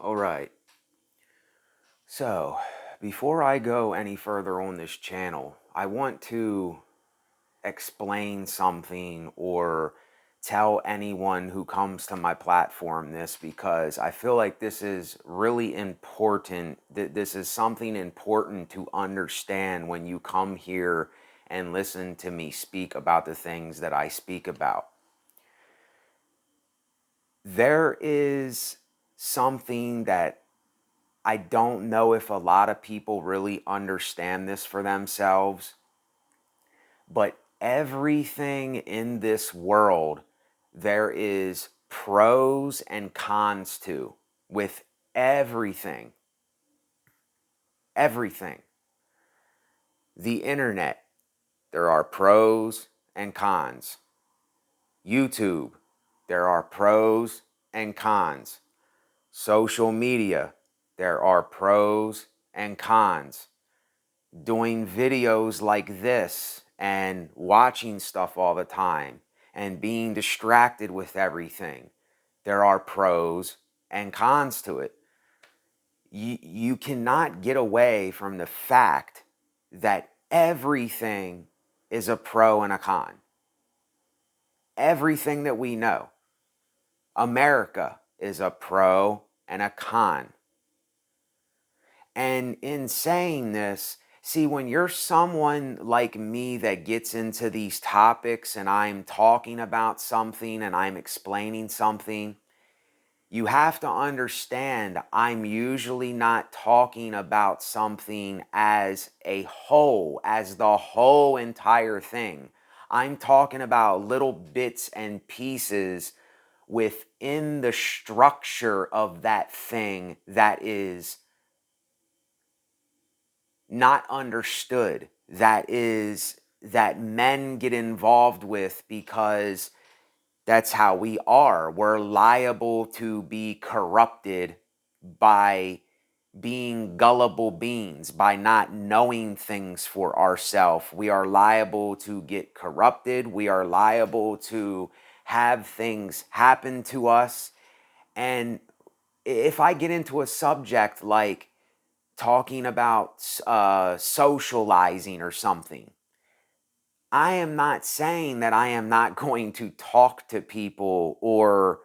All right. So, before I go any further on this channel, I want to explain something or tell anyone who comes to my platform this, because I feel like this is really important. This is something important to understand when you come here and listen to me speak about the things that I speak about. There is something that I don't know if a lot of people really understand this for themselves, but everything in this world, there is pros and cons to, with everything. Everything. The internet, there are pros and cons. YouTube, there are pros and cons. Social media, there are pros and cons. Doing videos like this and watching stuff all the time and being distracted with everything, there are pros and cons to it. You cannot get away from the fact that everything is a pro and a con. Everything that we know. America is a pro and a con. And in saying this, see, when you're someone like me that gets into these topics and I'm talking about something and I'm explaining something, you have to understand I'm usually not talking about something as a whole, as the whole entire thing. I'm talking about little bits and pieces within the structure of that thing that is not understood, that men get involved with because that's how we are. We're liable to be corrupted by being gullible beings, by not knowing things for ourselves. We are liable to get corrupted. We are liable to have things happen to us. And if I get into a subject like talking about socializing or something, I am not saying that I am not going to talk to people, or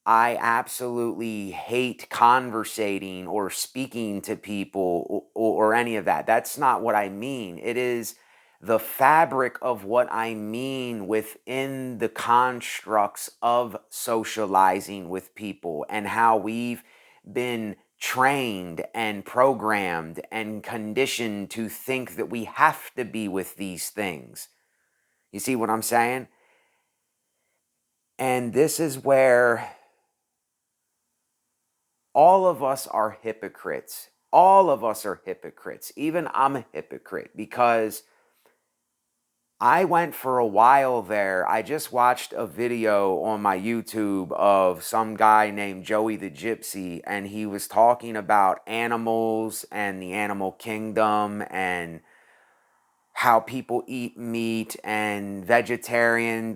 I absolutely hate conversating or speaking to people, or any of that. That's not what I mean. It is the fabric of what I mean within the constructs of socializing with people, and how we've been trained and programmed and conditioned to think that we have to be with these things. You see what I'm saying? And this is where all of us are hypocrites. All of us are hypocrites. Even I'm a hypocrite, because I went for a while there. I just watched a video on my YouTube of some guy named Joey the Gypsy, and he was talking about animals and the animal kingdom and how people eat meat, and veganism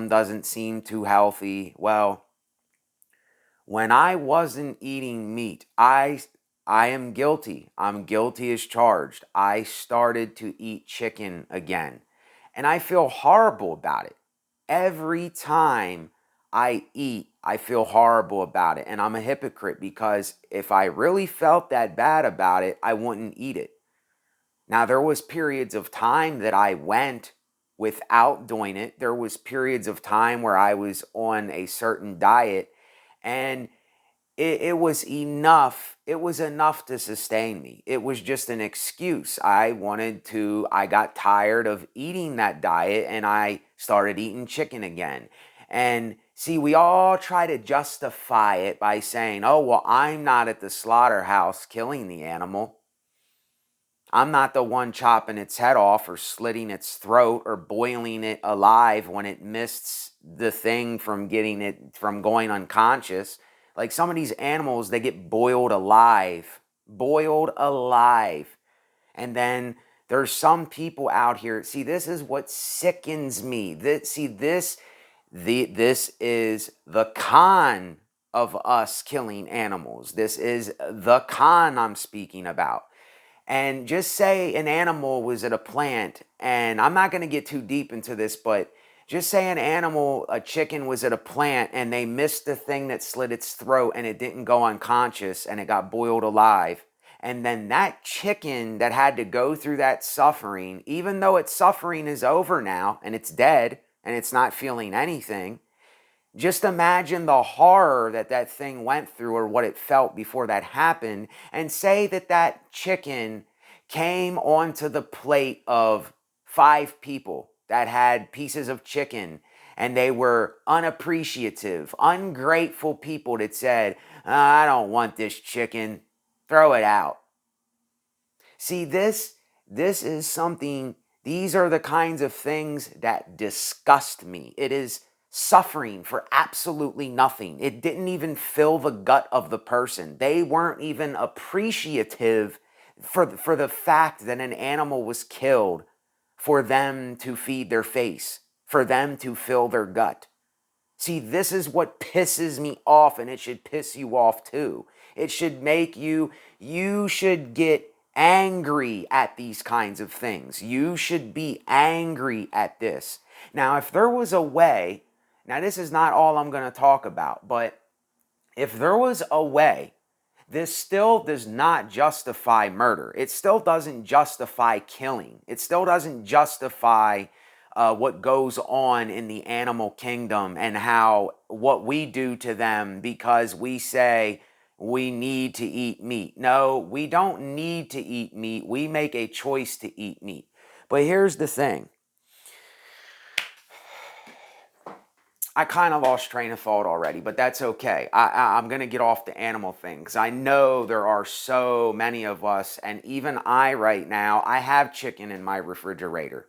doesn't seem too healthy. Well, when I wasn't eating meat, I am guilty. I'm guilty as charged. I started to eat chicken again. And I feel horrible about it. Every time I eat, I feel horrible about it. And I'm a hypocrite, because if I really felt that bad about it, I wouldn't eat it. Now, there was periods of time that I went without doing it. There was periods of time where I was on a certain diet, and it was enough. It was enough to sustain me. It was just an excuse. I got tired of eating that diet, and I started eating chicken again. And see, we all try to justify it by saying, oh, well, I'm not at the slaughterhouse killing the animal. I'm not the one chopping its head off or slitting its throat or boiling it alive when it missed the thing from going unconscious. Like, some of these animals, they get boiled alive. Boiled alive. And then there's some people out here. See, this is what sickens me. This is the con of us killing animals. This is the con I'm speaking about. And just say an animal was at a plant, and I'm not going to get too deep into this, but just say an animal, a chicken, was at a plant and they missed the thing that slit its throat and it didn't go unconscious and it got boiled alive. And then that chicken that had to go through that suffering, even though its suffering is over now and it's dead and it's not feeling anything, just imagine the horror that that thing went through or what it felt before that happened, and say that that chicken came onto the plate of 5 people that had pieces of chicken, and they were unappreciative, ungrateful people that said, I don't want this chicken, throw it out. See, this is something, these are the kinds of things that disgust me. It is suffering for absolutely nothing. It didn't even fill the gut of the person. They weren't even appreciative for the fact that an animal was killed for them to feed their face, for them to fill their gut. See, this is what pisses me off, and it should piss you off too. It should make you should get angry at these kinds of things. You should be angry at this. Now, if there was a way, now this is not all I'm going to talk about, but if there was a way, this still does not justify murder. It still doesn't justify killing. It still doesn't justify what goes on in the animal kingdom and how what we do to them because we say we need to eat meat. No, we don't need to eat meat. We make a choice to eat meat. But here's the thing. I kind of lost train of thought already, but that's okay. I'm going to get off the animal thing because I know there are so many of us, and even I right now, I have chicken in my refrigerator.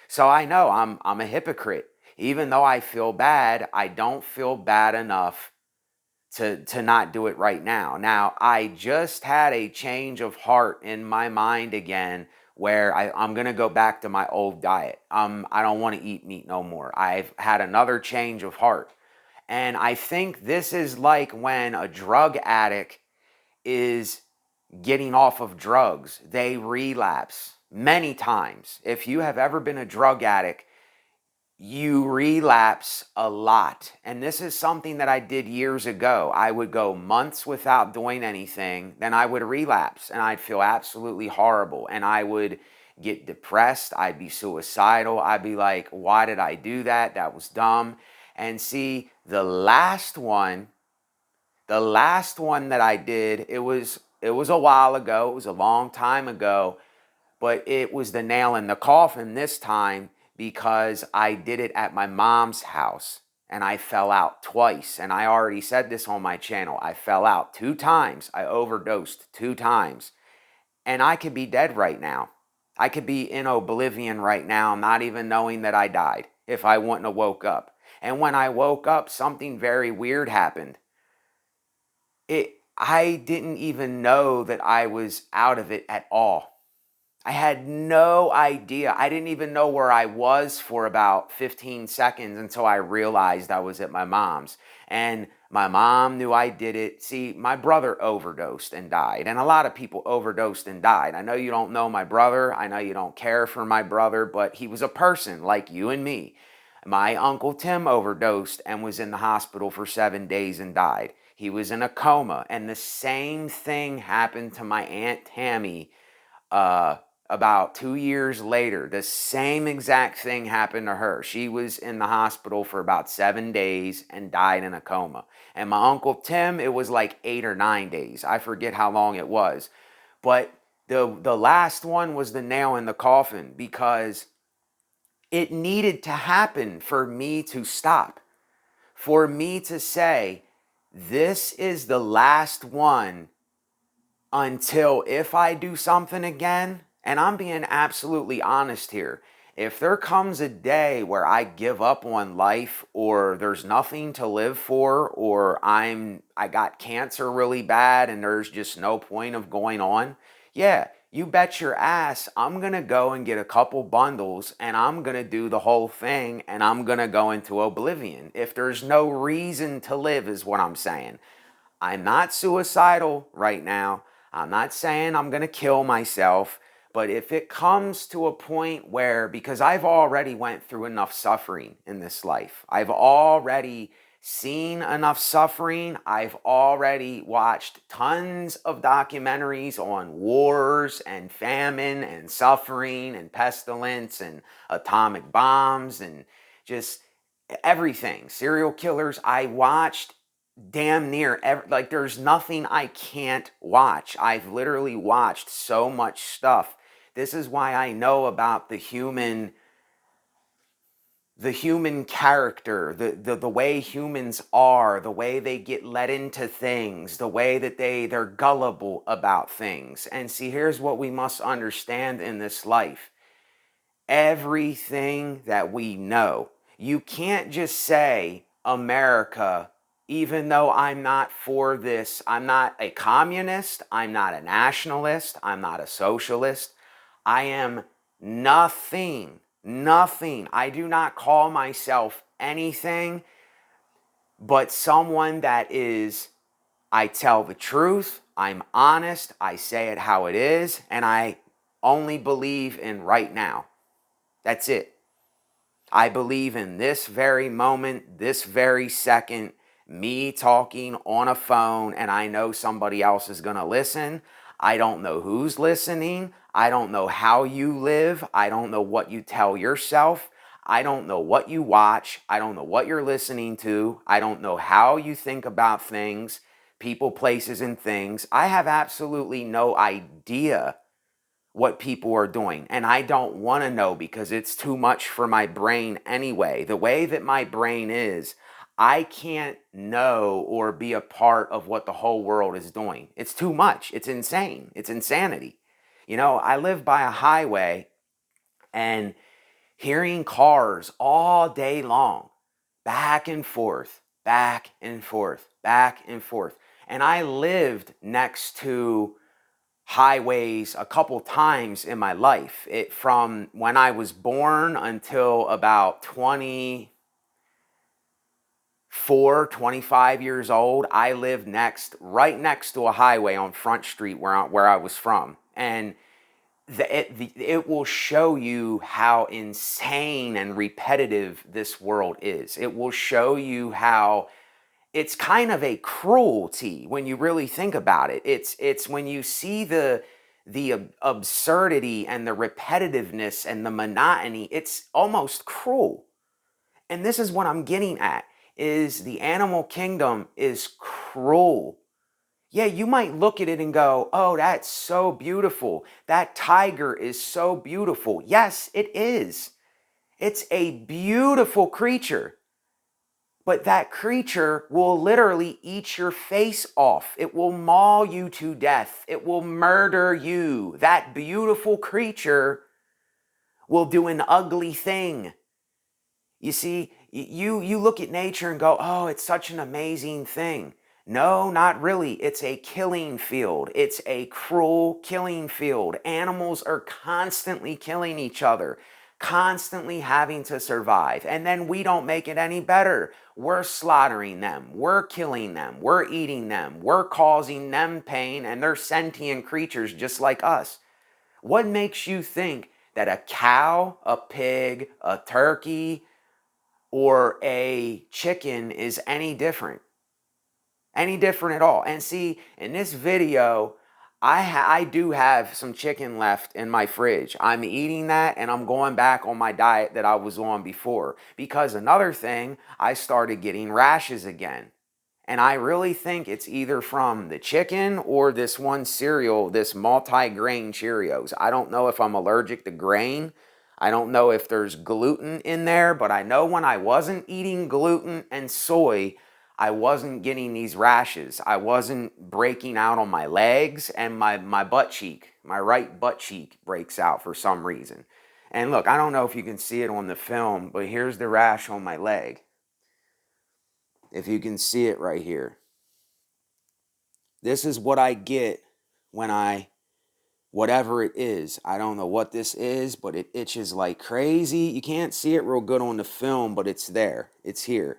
So I know I'm a hypocrite. Even though I feel bad, I don't feel bad enough to not do it right now. Now, I just had a change of heart in my mind again where I'm going to go back to my old diet. I don't want to eat meat no more. I've had another change of heart. And I think this is like when a drug addict is getting off of drugs. They relapse many times. If you have ever been a drug addict, you relapse a lot. And this is something that I did years ago. I would go months without doing anything, then I would relapse and I'd feel absolutely horrible. And I would get depressed. I'd be suicidal. I'd be like, why did I do that? That was dumb. And see, the last one that I did, it was a while ago. It was a long time ago, but it was the nail in the coffin this time because I did it at my mom's house and I fell out twice. And I already said this on my channel. I fell out 2 times. I overdosed 2 times. And I could be dead right now. I could be in oblivion right now, not even knowing that I died if I wouldn't have woke up. And when I woke up, something very weird happened. I didn't even know that I was out of it at all. I had no idea. I didn't even know where I was for about 15 seconds until I realized I was at my mom's. And my mom knew I did it. See, my brother overdosed and died. And a lot of people overdosed and died. I know you don't know my brother. I know you don't care for my brother, but he was a person like you and me. My Uncle Tim overdosed and was in the hospital for 7 days and died. He was in a coma. And the same thing happened to my Aunt Tammy about 2 years later. The same exact thing happened to her. She was in the hospital for about 7 days and died in a coma. And my Uncle Tim, it was like 8 or 9 days. I forget how long it was. But the last one was the nail in the coffin because it needed to happen for me to stop. For me to say, this is the last one until if I do something again, and I'm being absolutely honest here, if there comes a day where I give up on life or there's nothing to live for or I got cancer really bad and there's just no point of going on, yeah, you bet your ass I'm going to go and get a couple bundles and I'm going to do the whole thing and I'm going to go into oblivion. If there's no reason to live, is what I'm saying. I'm not suicidal right now. I'm not saying I'm going to kill myself. But if it comes to a point where, because I've already went through enough suffering in this life, I've already seen enough suffering, I've already watched tons of documentaries on wars and famine and suffering and pestilence and atomic bombs and just everything, serial killers. I watched damn near like there's nothing I can't watch. I've literally watched so much stuff. This is why I know about the human character, the way humans are, the way they get led into things, the way that they're gullible about things. And see, here's what we must understand in this life. Everything that we know, you can't just say America, even though I'm not for this. I'm not a communist, I'm not a nationalist, I'm not a socialist. I am nothing. I do not call myself anything but someone that is, I tell the truth, I'm honest, I say it how it is, and I only believe in right now. That's it. I believe in this very moment, this very second, me talking on a phone, and I know somebody else is going to listen. I don't know who's listening. I don't know how you live. I don't know what you tell yourself. I don't know what you watch. I don't know what you're listening to. I don't know how you think about things, people, places, and things. I have absolutely no idea what people are doing. And I don't want to know because it's too much for my brain anyway. The way that my brain is, I can't know or be a part of what the whole world is doing. It's too much. It's insane. It's insanity. You know, I live by a highway and hearing cars all day long, back and forth, back and forth, back and forth. And I lived next to highways a couple times in my life. It from when I was born until about 24, 25 years old, I lived right next to a highway on Front Street where I was from. And it will show you how insane and repetitive this world is. It will show you how it's kind of a cruelty when you really think about it. It's when you see the absurdity and the repetitiveness and the monotony, it's almost cruel. And this is what I'm getting at, is the animal kingdom is cruel. Yeah, you might look at it and go, oh, that's so beautiful. That tiger is so beautiful. Yes, it is. It's a beautiful creature. But that creature will literally eat your face off. It will maul you to death. It will murder you. That beautiful creature will do an ugly thing. You see, you look at nature and go, oh, it's such an amazing thing. No, not really. It's a killing field. It's a cruel killing field. Animals are constantly killing each other, constantly having to survive. And then we don't make it any better. We're slaughtering them. We're killing them. We're eating them. We're causing them pain, and they're sentient creatures just like us. What makes you think that a cow, a pig, a turkey, or a chicken is any different at all? And see, in this video, I do have some chicken left in my fridge. I'm eating that and I'm going back on my diet that I was on before, because another thing, I started getting rashes again. And I really think it's either from the chicken or this one cereal, this multi-grain Cheerios. I don't know if I'm allergic to grain. I don't know if there's gluten in there, but I know when I wasn't eating gluten and soy, I wasn't getting these rashes. I wasn't breaking out on my legs, and my butt cheek, my right butt cheek breaks out for some reason. And look, I don't know if you can see it on the film, but here's the rash on my leg. If you can see it right here. This is what I get when I whatever it is. I don't know what this is, but it itches like crazy. You can't see it real good on the film, but it's there. It's here.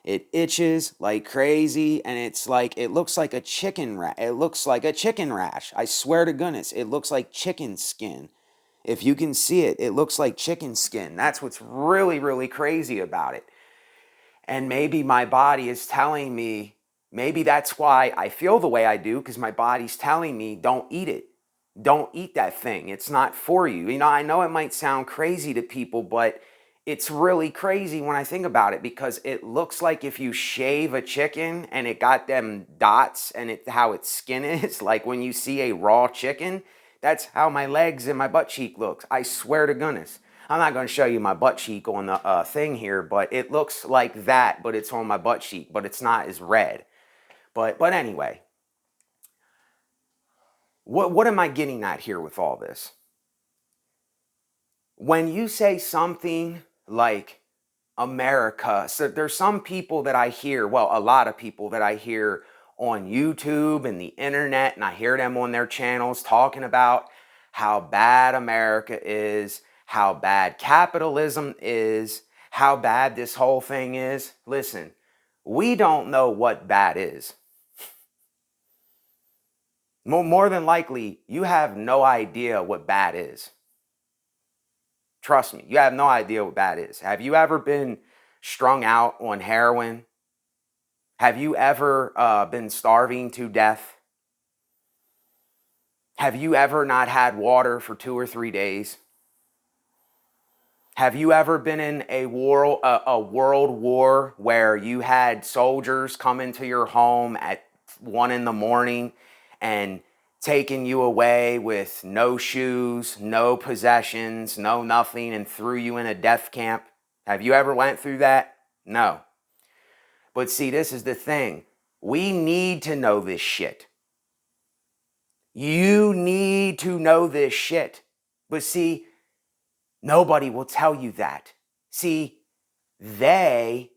It itches like crazy, and it's like, it looks like a chicken rash. It looks like a chicken rash. I swear to goodness, it looks like chicken skin. If you can see it, it looks like chicken skin. That's what's really, really crazy about it. And maybe my body is telling me, maybe that's why I feel the way I do, because my body's telling me, don't eat it. Don't eat that thing. It's not for you. You know, I know it might sound crazy to people, but it's really crazy when I think about it, because it looks like if you shave a chicken and it got them dots and how its skin is, like when you see a raw chicken, that's how my legs and my butt cheek looks. I swear to goodness. I'm not going to show you my butt cheek on the thing here, but it looks like that, but it's on my butt cheek, but it's not as red. But anyway, what am I getting at here with all this? When you say something like America, so there's some people that I hear, well, a lot of people that I hear on YouTube and the internet, and I hear them on their channels talking about how bad America is, how bad capitalism is, how bad this whole thing is. Listen, we don't know what bad is. More than likely, you have no idea what bad is. Trust me, you have no idea what bad is. Have you ever been strung out on heroin? Have you ever been starving to death? Have you ever not had water for 2 or 3 days? Have you ever been in a world war where you had soldiers come into your home at 1 in the morning and taking you away with no shoes, no possessions, no nothing, and threw you in a death camp? Have you ever went through that? No. But see, this is the thing. We need to know this shit. You need to know this shit. But see, nobody will tell you that. See, they,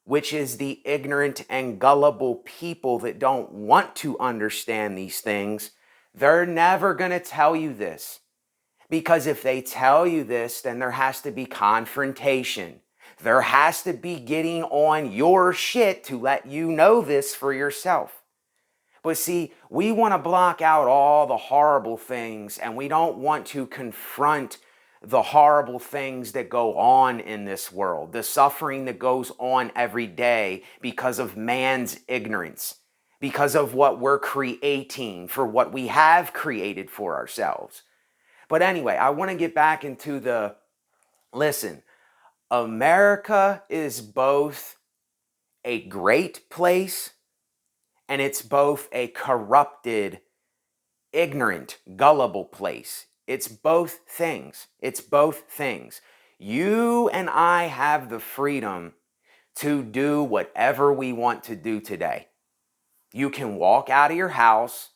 which is the ignorant and gullible people that don't want to understand these things, they're never going to tell you this. Because if they tell you this, then there has to be confrontation. There has to be getting on your shit to let you know this for yourself. But see, we want to block out all the horrible things, and we don't want to confront the horrible things that go on in this world, the suffering that goes on every day because of man's ignorance, because of what we're creating for what we have created for ourselves. But anyway, I want to get back into listen, America is both a great place, and it's both a corrupted, ignorant, gullible place. It's both things. It's both things. You and I have the freedom to do whatever we want to do today. You can walk out of your house.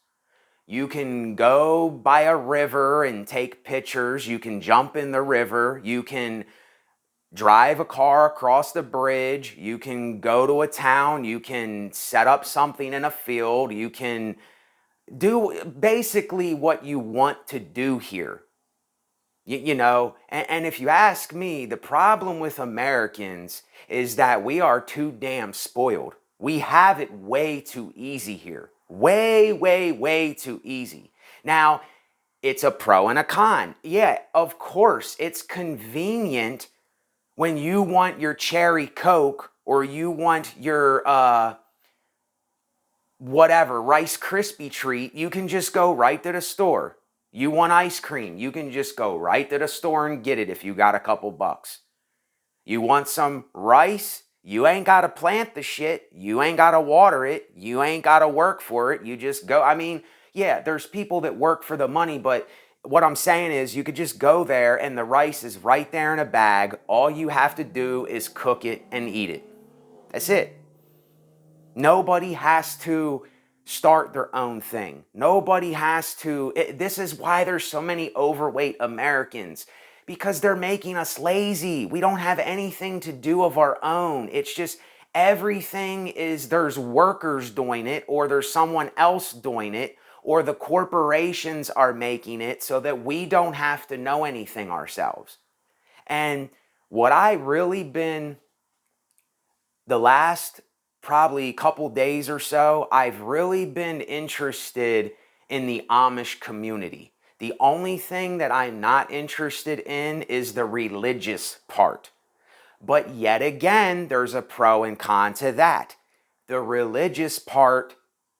You can go by a river and take pictures. You can jump in the river. You can drive a car across the bridge. You can go to a town. You can set up something in a field. You can do basically what you want to do here. You know, and if you ask me, the problem with Americans is that we are too damn spoiled. We have it way too easy here. Way, way, way too easy. Now, it's a pro and a con. Yeah, of course, it's convenient when you want your cherry Coke or you want your whatever, Rice Krispie treat, you can just go right to the store. You want ice cream, you can just go right to the store and get it if you got a couple bucks. You want some rice, you ain't got to plant the shit, you ain't got to water it, you ain't got to work for it, you just go. I mean, yeah, there's people that work for the money, but what I'm saying is you could just go there and the rice is right there in a bag. All you have to do is cook it and eat it. That's it. Nobody has to start their own thing. Nobody has to. This is why there's so many overweight Americans, because they're making us lazy. We don't have anything to do of our own. It's just everything is there's workers doing it, or there's someone else doing it, or the corporations are making it so that we don't have to know anything ourselves. And what I really been, the last probably couple days or so, I've really been interested in the Amish community. The only thing that I'm not interested in is the religious part. But yet again, there's a pro and con to that. The religious part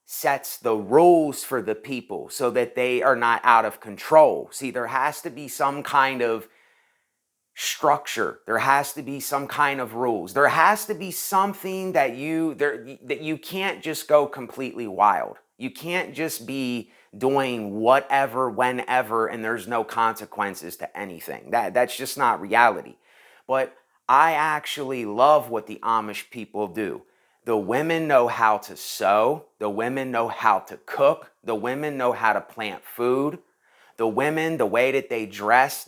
sets the rules for the people so that they are not out of control. See, there has to be some kind of structure. There has to be some kind of rules. There has to be something that you can't just go completely wild. You can't just be doing whatever, whenever, and there's no consequences to anything. That's just not reality. But I actually love what the Amish people do. The women know how to sew. The women know how to cook. The women know how to plant food. The women, the way that they dress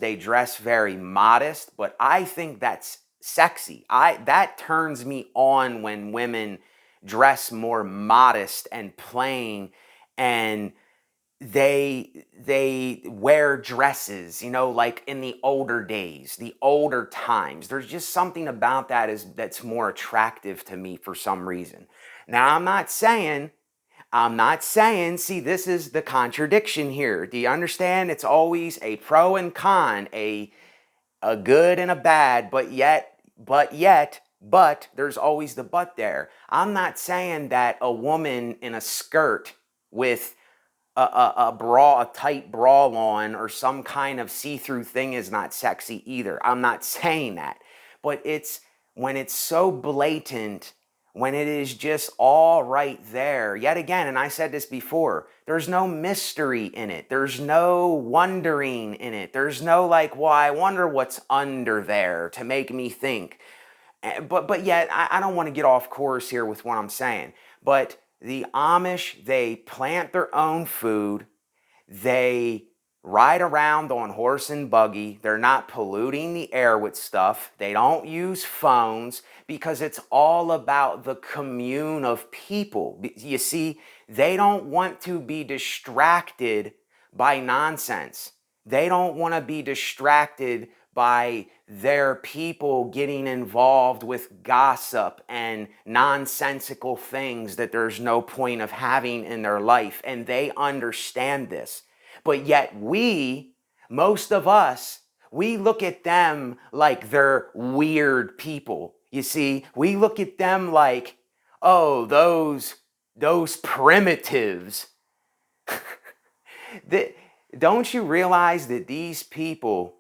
very modest, but I think that's sexy. That turns me on when women dress more modest and plain, and they wear dresses, like in the older days, the older times. There's just something about that's more attractive to me for some reason. Now, I'm not saying, see, this is the contradiction here. Do you understand? It's always a pro and con, a good and a bad, but there's always the but there. I'm not saying that a woman in a skirt with a tight bra on, or some kind of see-through thing is not sexy either. I'm not saying that. But it's when it's so blatant, when it is just all right there. Yet again, and I said this before, there's no mystery in it. There's no wondering in it. There's no like, well, I wonder what's under there to make me think. But yet, I don't want to get off course here with what I'm saying. But the Amish, they plant their own food. They ride around on horse and buggy. They're not polluting the air with stuff. They don't use phones because it's all about the commune of people. You see, they don't want to be distracted by nonsense. They don't want to be distracted by their people getting involved with gossip and nonsensical things that there's no point of having in their life. And they understand this. But yet most of us, we look at them like they're weird people. You see, we look at them like, oh, those primitives. Don't you realize that these people,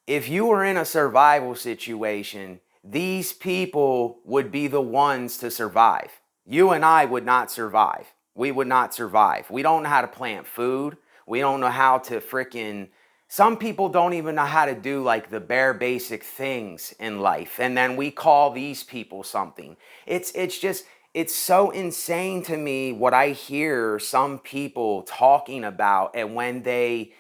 if you were in a survival situation, these people would be the ones to survive. You and I would not survive. We would not survive. We don't know how to plant food. We don't know how to some people don't even know how to do like the bare basic things in life. And then we call these people something. It's so insane to me what I hear some people talking about, and when they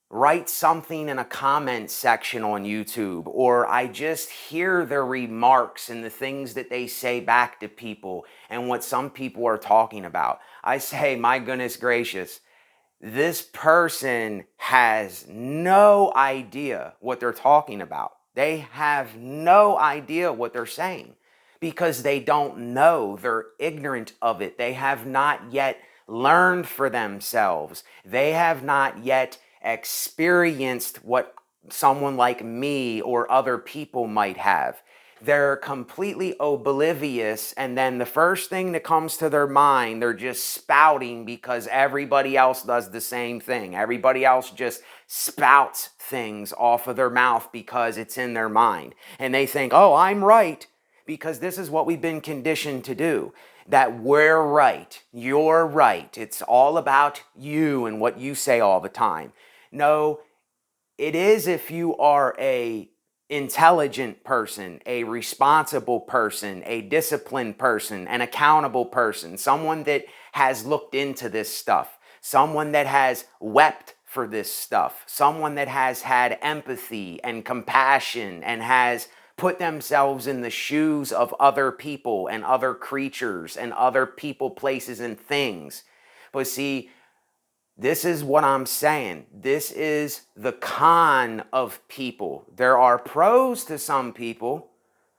write something in a comment section on YouTube, or I just hear their remarks and the things that they say back to people and what some people are talking about. I say, my goodness gracious, this person has no idea what they're talking about. They have no idea what they're saying because they don't know. They're ignorant of it. They have not yet learned for themselves. They have not yet experienced what someone like me or other people might have. They're completely oblivious, and then the first thing that comes to their mind, they're just spouting because everybody else does the same thing. Everybody else just spouts things off of their mouth because it's in their mind. And they think, oh, I'm right, because this is what we've been conditioned to do. That we're right, you're right. It's all about you and what you say all the time. No, it is if you are a intelligent person, a responsible person, a disciplined person, an accountable person, someone that has looked into this stuff, someone that has wept for this stuff, someone that has had empathy and compassion and has put themselves in the shoes of other people and other creatures and other people, places, and things. But see, this is what I'm saying. This is the con of people. There are pros to some people.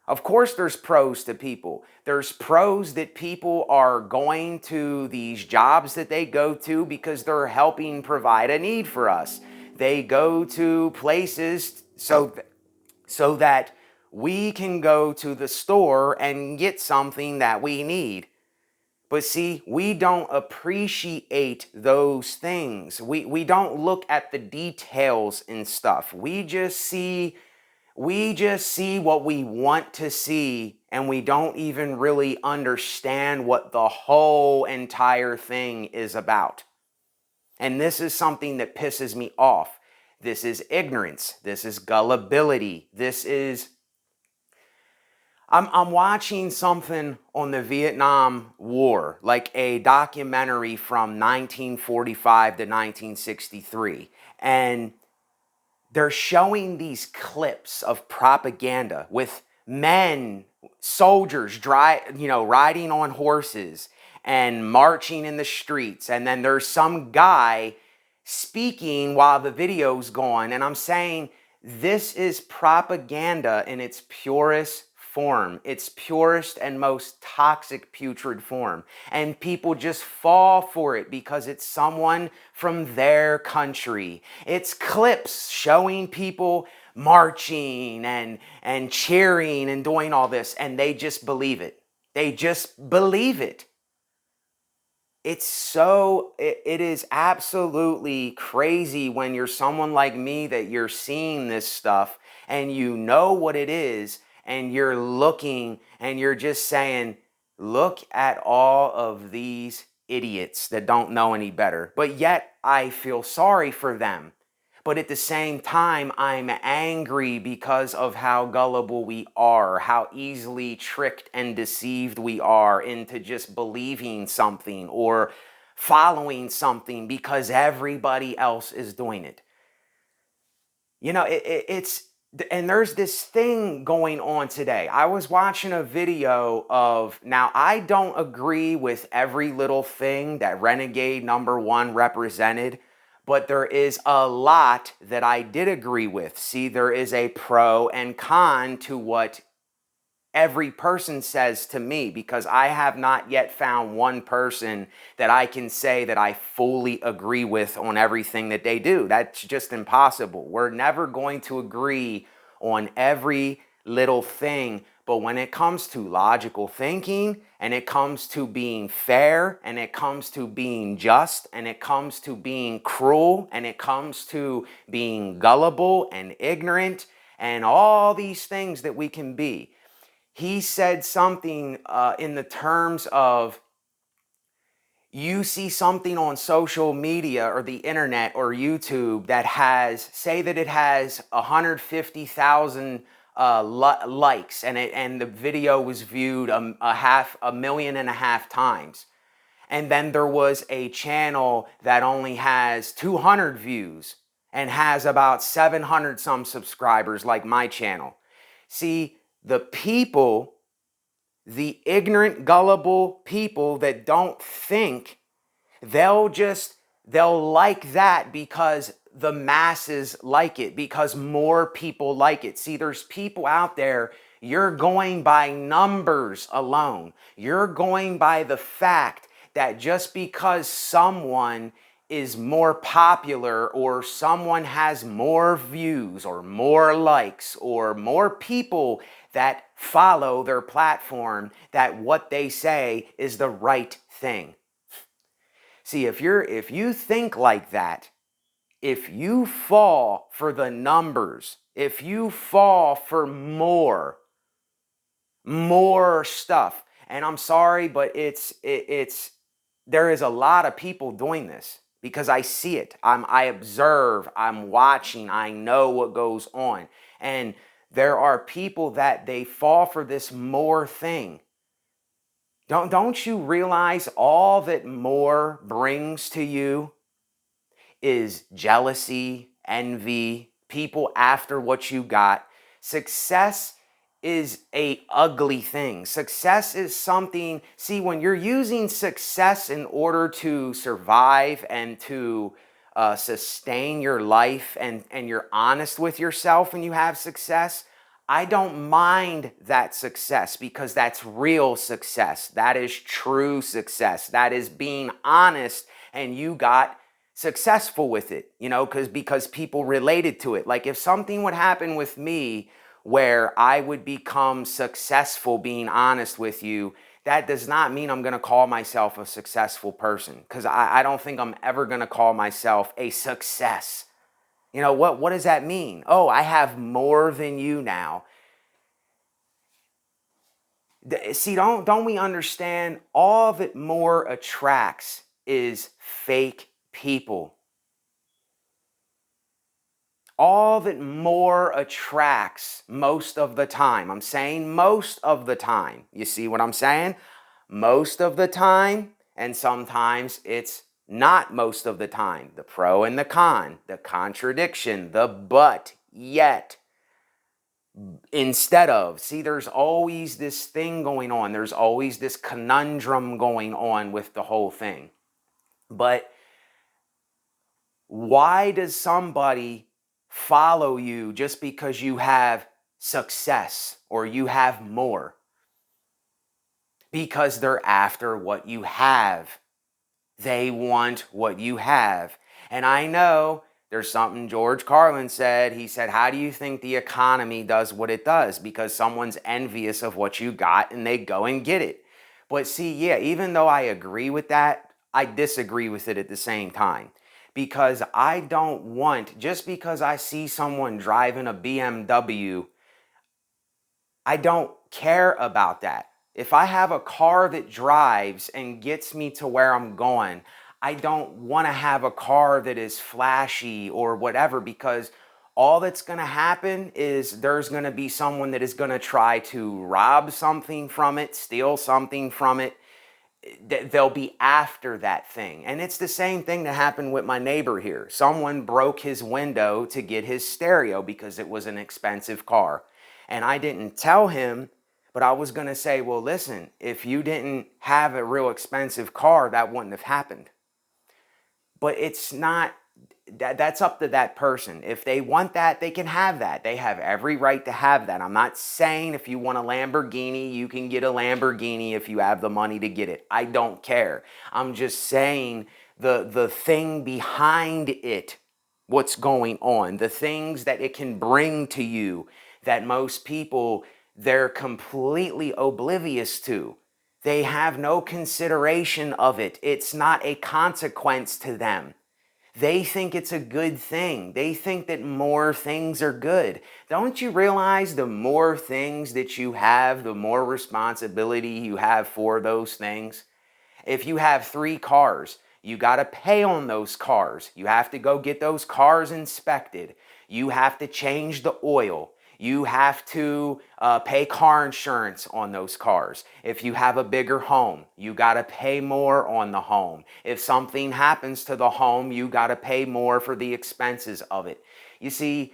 Of course, there's pros to people. There's pros that people are going to these jobs that they go to because they're helping provide a need for us. They go to places so that we can go to the store and get something that we need. But see, we don't appreciate those things. We don't look at the details and stuff. We just see what we want to see, and we don't even really understand what the whole entire thing is about. And this is something that pisses me off. This is ignorance. This is gullibility. I'm watching something on the Vietnam War, like a documentary from 1945 to 1963. And they're showing these clips of propaganda with men, soldiers, riding on horses and marching in the streets. And then there's some guy speaking while the video's going. And I'm saying, this is propaganda in its purest form, its purest and most toxic, putrid form. And people just fall for it because it's someone from their country. It's clips showing people marching and cheering and doing all this, and they just believe it. They just believe it. It is absolutely crazy when you're someone like me that you're seeing this stuff and you know what it is, and you're looking and you're just saying, look at all of these idiots that don't know any better. But yet I feel sorry for them. But at the same time, I'm angry because of how gullible we are, how easily tricked and deceived we are into just believing something or following something because everybody else is doing it. You know, and there's this thing going on today. I was watching a video of, now I don't agree with every little thing that Renegade #1 represented, but there is a lot that I did agree with. See, there is a pro and con to what every person says to me, because I have not yet found one person that I can say that I fully agree with on everything that they do. That's just impossible. We're never going to agree on every little thing. But when it comes to logical thinking, and it comes to being fair, and it comes to being just, and it comes to being cruel, and it comes to being gullible and ignorant, and all these things that we can be, he said something in the terms of, you see something on social media or the internet or YouTube that has, say that it has 150,000 likes, and the video was viewed a 1.5 million times. And then there was a channel that only has 200 views and has about 700 some subscribers, like my channel. See, the people, the ignorant, gullible people that don't think, they'll like that because the masses like it, because more people like it. See, there's people out there, you're going by numbers alone. You're going by the fact that just because someone is more popular, or someone has more views or more likes or more people that follow their platform, that what they say is the right thing. See, if you think like that, if you fall for the numbers, if you fall for more stuff, and I'm sorry, but there is a lot of people doing this, because I see it. I observe, I'm watching, I know what goes on. And there are people that they fall for this more thing. Don't you realize all that more brings to you is jealousy, envy, people after what you got? Success is a ugly thing. Success is something, see, when you're using success in order to survive and to sustain your life, and you're honest with yourself and you have success, I don't mind that success, because that's real success. That is true success. That is being honest, and you got successful with it, because people related to it. Like if something would happen with me where I would become successful being honest with you, that does not mean I'm going to call myself a successful person, because I don't think I'm ever going to call myself a success. What does that mean? Oh, I have more than you now. See, don't we understand? All that more attracts is fake people. All that more attracts most of the time. I'm saying most of the time. You see what I'm saying? Most of the time, and sometimes it's not most of the time. The pro and the con, the contradiction, the but, yet, instead of. See, there's always this thing going on. There's always this conundrum going on with the whole thing. But why does somebody follow you just because you have success or you have more? Because they're after what you have. They want what you have. And I know there's something George Carlin said. He said, how do you think the economy does what it does? Because someone's envious of what you got and they go and get it. But see, yeah, even though I agree with that, I disagree with it at the same time. Because I don't want, just because I see someone driving a BMW, I don't care about that. If I have a car that drives and gets me to where I'm going, I don't want to have a car that is flashy or whatever, because all that's going to happen is there's going to be someone that is going to try to rob something from it, steal something from it. They'll be after that thing. And it's the same thing that happened with my neighbor here. Someone broke his window to get his stereo because it was an expensive car. And I didn't tell him, but I was going to say, well, listen, if you didn't have a real expensive car, that wouldn't have happened. But it's not, that's up to that person. If they want that, they can have that. They have every right to have that. I'm not saying if you want a Lamborghini, you can get a Lamborghini if you have the money to get it. I don't care. I'm just saying the thing behind it, what's going on, the things that it can bring to you that most people, they're completely oblivious to. They have no consideration of it. It's not a consequence to them. They think it's a good thing. They think that more things are good. Don't you realize the more things that you have, the more responsibility you have for those things? If you have 3 cars, you got to pay on those cars. You have to go get those cars inspected. You have to change the oil. You have to pay car insurance on those cars. If you have a bigger home, you got to pay more on the home. If something happens to the home, you got to pay more for the expenses of it. You see,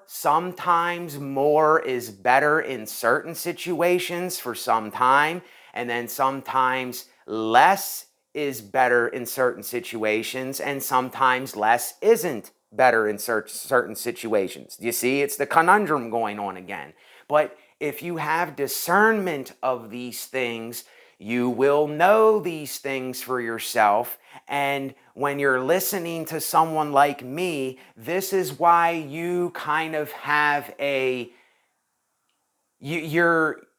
sometimes more is better in certain situations for some time, and then sometimes less is better in certain situations, and sometimes less isn't better in certain situations. You see, it's the conundrum going on again. But if you have discernment of these things, you will know these things for yourself. And when you're listening to someone like me, this is why you kind of have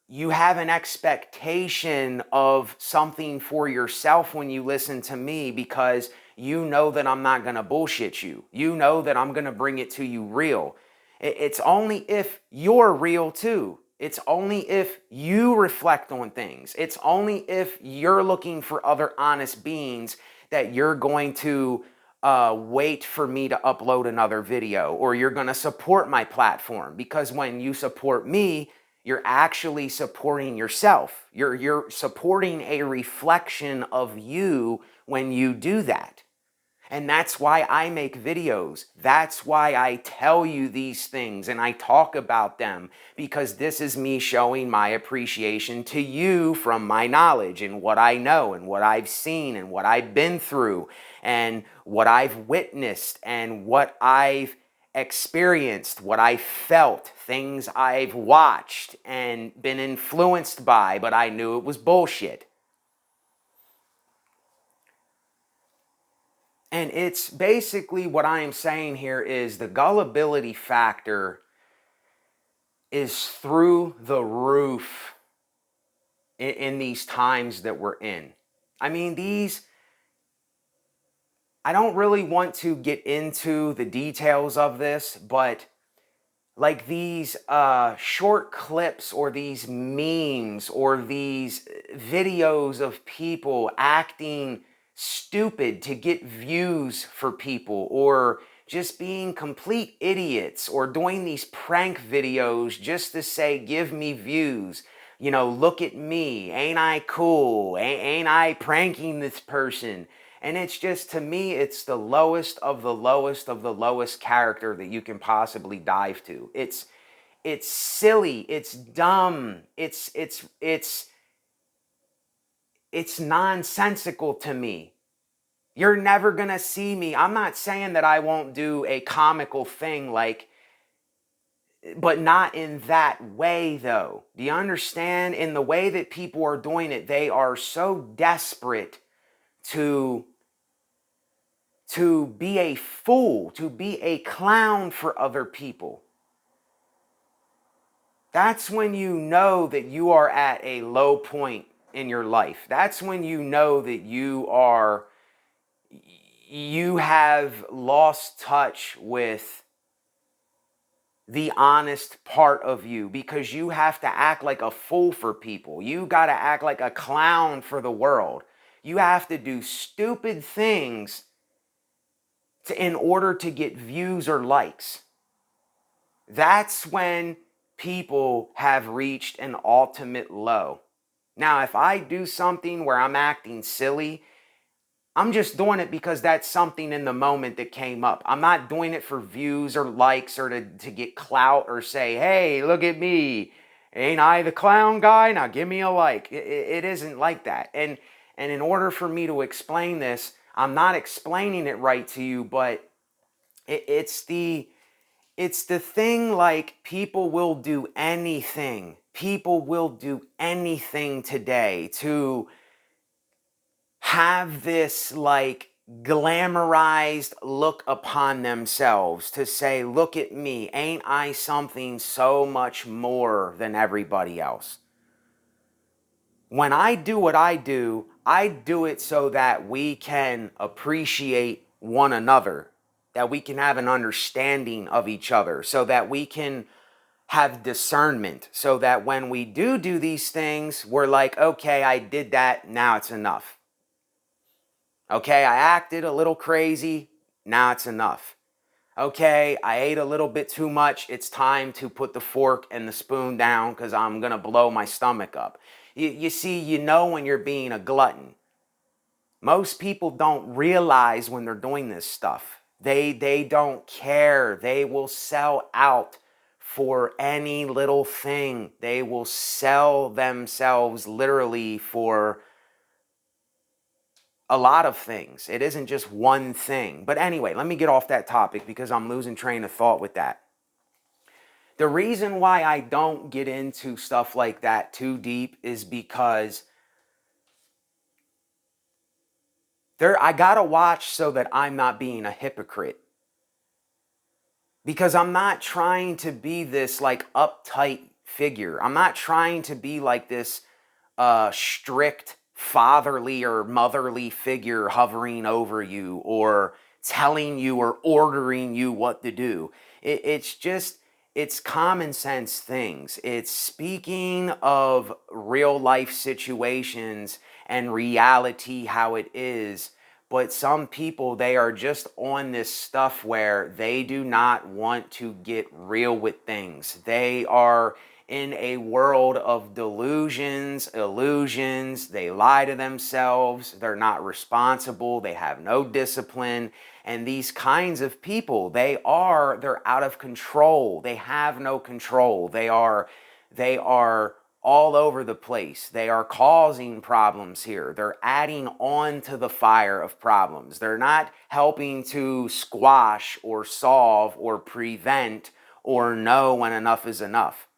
you have an expectation of something for yourself when you listen to me, because you know that I'm not going to bullshit you. You know that I'm going to bring it to you real. It's only if you're real too. It's only if you reflect on things. It's only if you're looking for other honest beings that you're going to wait for me to upload another video, or you're going to support my platform. Because when you support me, you're actually supporting yourself. You're supporting a reflection of you when you do that. And that's why I make videos. That's why I tell you these things and I talk about them, because this is me showing my appreciation to you from my knowledge and what I know and what I've seen and what I've been through and what I've witnessed and what I've experienced, what I felt, things I've watched and been influenced by, but I knew it was bullshit. And it's basically what I am saying here is the gullibility factor is through the roof in these times that we're in. I mean, I don't really want to get into the details of this, but like these short clips or these memes or these videos of people acting stupid to get views for people, or just being complete idiots, or doing these prank videos just to say, give me views. You know, look at me. Ain't I cool? Ain't I pranking this person? And it's just, to me, it's the lowest of the lowest of the lowest character that you can possibly dive to. It's silly, it's dumb, it's nonsensical to me. You're never gonna see me. I'm not saying that I won't do a comical thing, like, but not in that way though. Do you understand? In the way that people are doing it, they are so desperate to be a fool, to be a clown for other people. That's when you know that you are at a low point in your life. That's when you know that you have lost touch with the honest part of you, because you have to act like a fool for people. You got to act like a clown for the world. You have to do stupid things in order to get views or likes. That's when people have reached an ultimate low. Now, if I do something where I'm acting silly, I'm just doing it because that's something in the moment that came up. I'm not doing it for views or likes or to get clout or say, hey, look at me. Ain't I the clown guy? Now give me a like. It isn't like that. And in order for me to explain this, I'm not explaining it right to you, but it's the thing, like, people will do anything. People will do anything today to have this, like, glamorized look upon themselves, to say, look at me, ain't I something so much more than everybody else? When I do what I do it so that we can appreciate one another, that we can have an understanding of each other, so that we can have discernment, so that when we do these things, we're like, okay, I did that, now it's enough. Okay, I acted a little crazy, now it's enough. Okay, I ate a little bit too much, it's time to put the fork and the spoon down because I'm going to blow my stomach up. You see, you know when you're being a glutton. Most people don't realize when they're doing this stuff. They don't care. They will sell out for any little thing. They will sell themselves literally for a lot of things. It isn't just one thing. But anyway, let me get off that topic because I'm losing train of thought with that. The reason why I don't get into stuff like that too deep is because I gotta watch so that I'm not being a hypocrite. Because I'm not trying to be this, like, uptight figure. I'm not trying to be like this strict fatherly or motherly figure hovering over you or telling you or ordering you what to do. It's common sense things. It's speaking of real life situations and reality, how it is. But some people, they are just on this stuff where they do not want to get real with things. They are in a world of delusions, illusions. They lie to themselves. They're not responsible. They have no discipline. And these kinds of people, they're out of control. They have no control. They are all over the place. They are causing problems here. They're adding on to the fire of problems. They're not helping to squash or solve or prevent or know when enough is enough.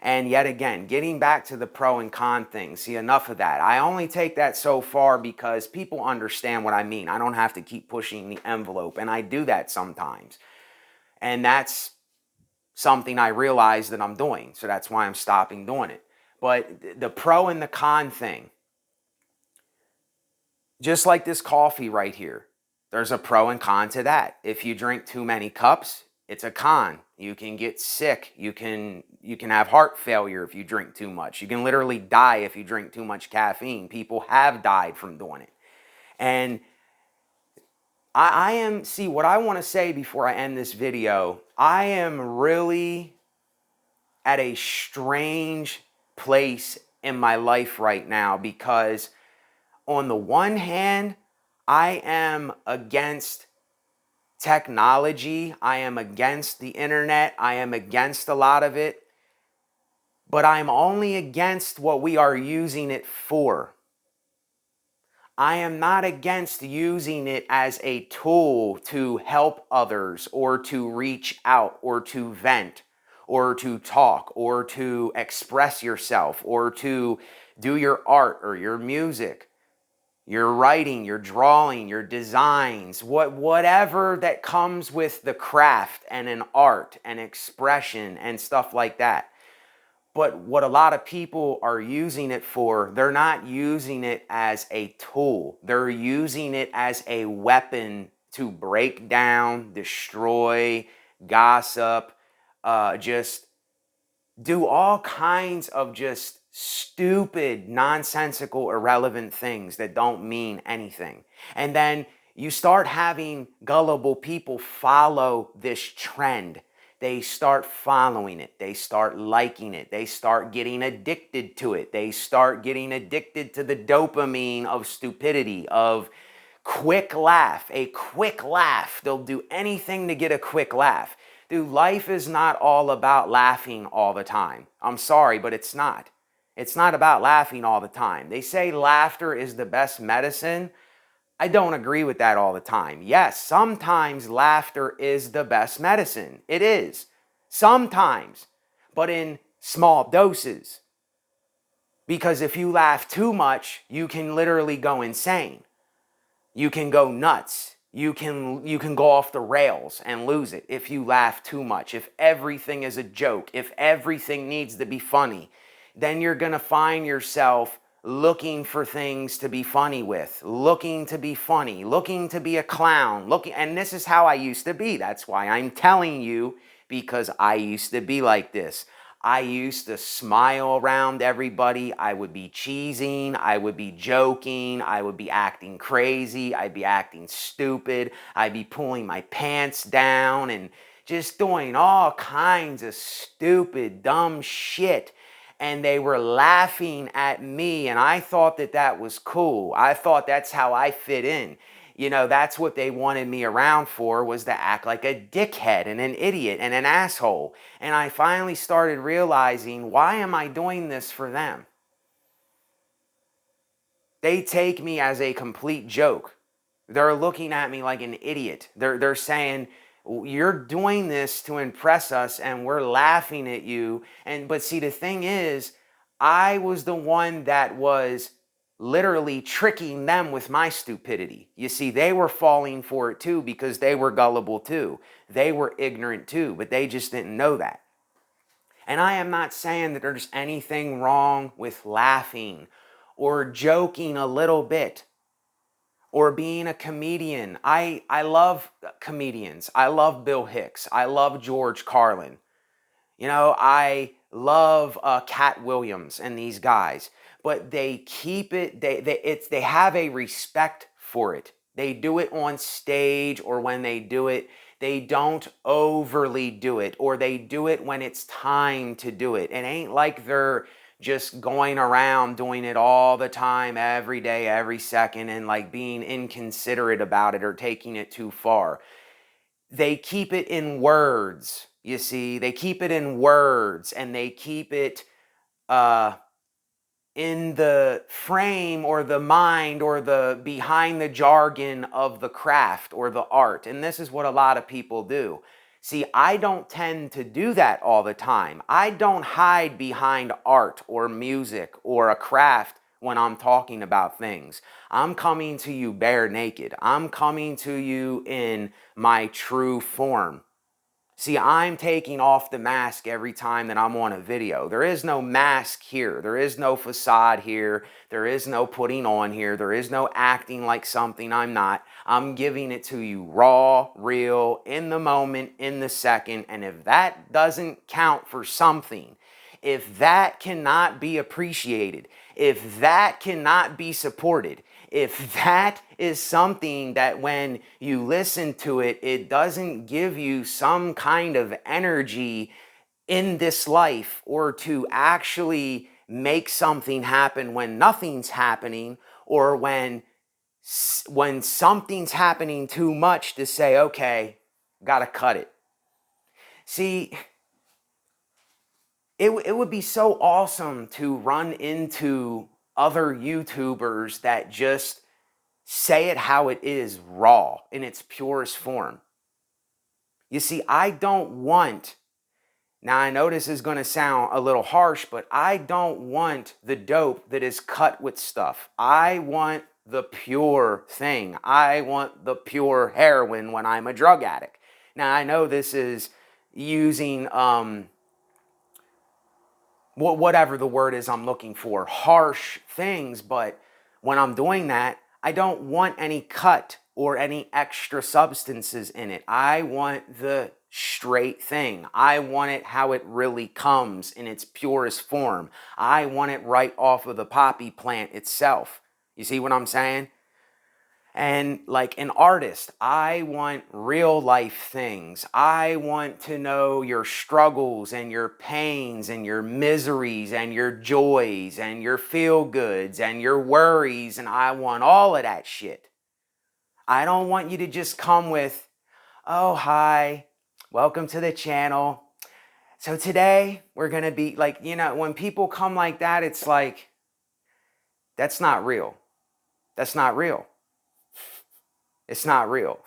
And yet again, getting back to the pro and con thing, see, enough of that. I only take that so far because people understand what I mean. I don't have to keep pushing the envelope, and I do that sometimes. And that's something I realize that I'm doing, so that's why I'm stopping doing it. But the pro and the con thing, just like this coffee right here, there's a pro and con to that. If you drink too many cups, it's a con. You can get sick. You can have heart failure if you drink too much. You can literally die if you drink too much caffeine. People have died from doing it. And see, what I want to say before I end this video, I am really at a strange place in my life right now, because on the one hand, I am against technology. I am against the internet. I am against a lot of it. But I'm only against what we are using it for. I am not against using it as a tool to help others, or to reach out, or to vent, or to talk, or to express yourself, or to do your art or your music, your writing, your drawing, your designs, whatever that comes with the craft and an art and expression and stuff like that. But what a lot of people are using it for, they're not using it as a tool. They're using it as a weapon to break down, destroy, gossip, just do all kinds of just stupid, nonsensical, irrelevant things that don't mean anything. And then you start having gullible people follow this trend. They start following it. They start liking it. They start getting addicted to it. They start getting addicted to the dopamine of stupidity, of quick laugh, a quick laugh. They'll do anything to get a quick laugh. Dude, life is not all about laughing all the time. I'm sorry, but it's not. It's not about laughing all the time. They say laughter is the best medicine. I don't agree with that all the time. Yes, sometimes laughter is the best medicine. It is. Sometimes. But in small doses. Because if you laugh too much, you can literally go insane. You can go nuts. You can go off the rails and lose it if you laugh too much. If everything is a joke, if everything needs to be funny, then you're going to find yourself looking for things to be funny with, looking to be funny, looking to be a clown, and this is how I used to be. That's why I'm telling you, because I used to be like this. I used to smile around everybody. I would be cheesing. I would be joking. I would be acting crazy. I'd be acting stupid. I'd be pulling my pants down and just doing all kinds of stupid, dumb shit. And they were laughing at me, and I thought that that was cool. I thought that's how I fit in. You know, that's what they wanted me around for, was to act like a dickhead and an idiot and an asshole. And I finally started realizing, why am I doing this for them? They take me as a complete joke. They're looking at me like an idiot. They're saying, you're doing this to impress us and we're laughing at you. But see, the thing is, I was the one that was literally tricking them with my stupidity. You see, they were falling for it too, because they were gullible too. They were ignorant too, but they just didn't know that. And I am not saying that there's anything wrong with laughing or joking a little bit, or being a comedian. I love comedians. I love Bill Hicks. I love George Carlin. You know, I love Cat Williams and these guys. But they keep it, they have a respect for it. They do it on stage, or when they do it, They don't overly do it, or they do it when it's time to do it. It ain't like they're just going around doing it all the time, every day, every second, and like being inconsiderate about it or taking it too far. They keep it in words, you see. They keep it in words, and they keep it in the frame or the mind or the behind the jargon of the craft or the art. And this is what a lot of people do. See, I don't tend to do that all the time. I don't hide behind art or music or a craft when I'm talking about things. I'm coming to you bare naked. I'm coming to you in my true form. See, I'm taking off the mask every time that I'm on a video. There is no mask here. There is no facade here. There is no putting on here. There is no acting like something I'm not. I'm giving it to you raw, real, in the moment, in the second. And if that doesn't count for something, if that cannot be appreciated, if that cannot be supported, if that is something that when you listen to it, it doesn't give you some kind of energy in this life, or to actually make something happen when nothing's happening, or when something's happening too much to say, okay, gotta cut it. See, it would be so awesome to run into other YouTubers that just say it how it is, raw, in its purest form. You see, I don't want, now I know this is going to sound a little harsh, but I don't want the dope that is cut with stuff. I want the pure thing. I want the pure heroin when I'm a drug addict. Now I know this is using whatever the word is I'm looking for, harsh things, but when I'm doing that, I don't want any cut or any extra substances in it. I want the straight thing. I want it how it really comes in its purest form. I want it right off of the poppy plant itself. You see what I'm saying? And like an artist, I want real life things. I want to know your struggles and your pains and your miseries and your joys and your feel goods and your worries. And I want all of that shit. I don't want you to just come with, oh, hi, welcome to the channel. So today we're going to be like, when people come like that, it's like, that's not real. That's not real. It's not real.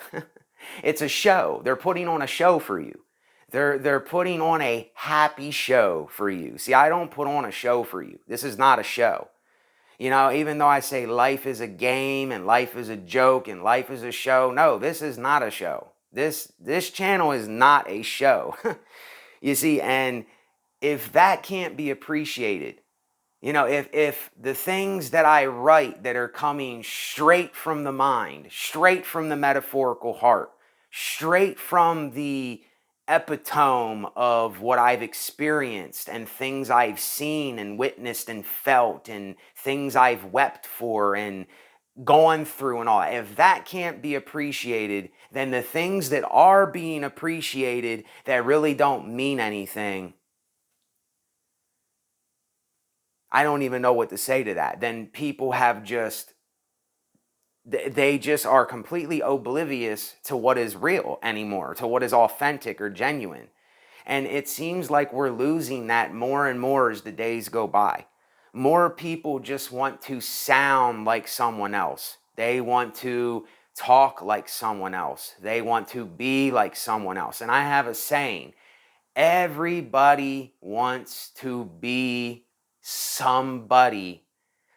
It's a show. They're putting on a show for you. They're putting on a happy show for you. See, I don't put on a show for you. This is not a show. Even though I say life is a game and life is a joke and life is a show, no, this is not a show. This channel is not a show. You see, and if that can't be appreciated, if the things that I write that are coming straight from the mind, straight from the metaphorical heart, straight from the epitome of what I've experienced and things I've seen and witnessed and felt and things I've wept for and gone through and all, if that can't be appreciated, then the things that are being appreciated that really don't mean anything, I don't even know what to say to that. Then people have they just are completely oblivious to what is real anymore, to what is authentic or genuine. And it seems like we're losing that more and more as the days go by. More people just want to sound like someone else. They want to talk like someone else. They want to be like someone else. And I have a saying, everybody wants to be somebody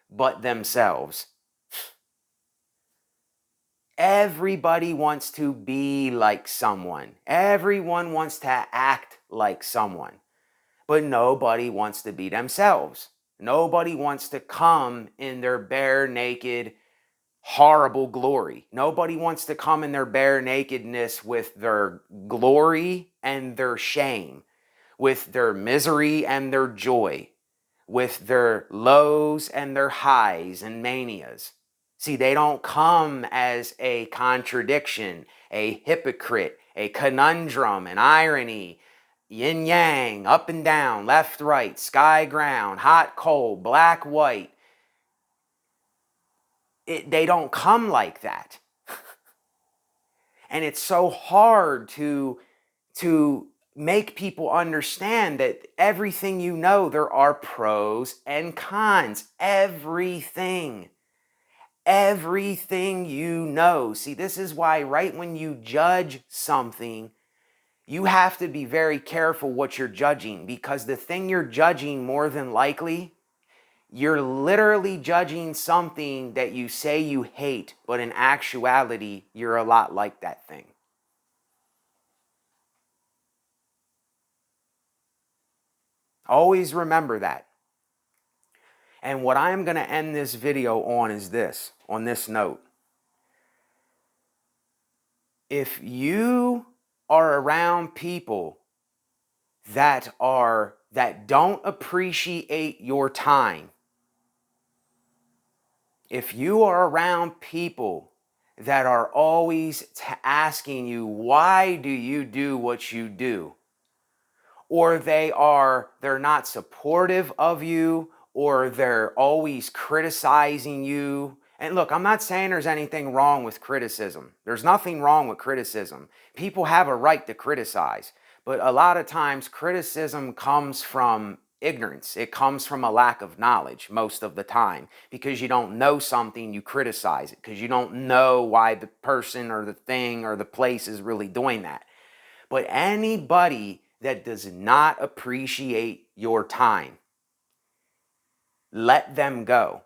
but themselves. Everybody wants to be like someone. Everyone wants to act like someone. But nobody wants to be themselves. Nobody wants to come in their bare naked, horrible glory. Nobody wants to come in their bare nakedness with their glory and their shame, with their misery and their joy, with their lows and their highs and manias. See, they don't come as a contradiction, a hypocrite, a conundrum, an irony, yin yang, up and down, left, right, sky, ground, hot, cold, black, white. They don't come like that. And it's so hard to make people understand that everything you know, there are pros and cons. Everything you know. See, this is why right when you judge something, you have to be very careful what you're judging, because the thing you're judging, more than likely, you're literally judging something that you say you hate, but in actuality, you're a lot like that thing. Always remember that. And what I'm going to end this video on is this, on this note. If you are around people that don't appreciate your time, if you are around people that are always asking you, why do you do what you do? Or they're not supportive of you, or they're always criticizing you. And look, I'm not saying there's anything wrong with criticism. There's nothing wrong with criticism. People have a right to criticize. But a lot of times criticism comes from ignorance. It comes from a lack of knowledge most of the time. Because you don't know something, you criticize it. Because you don't know why the person or the thing or the place is really doing that. But anybody that does not appreciate your time, let them go.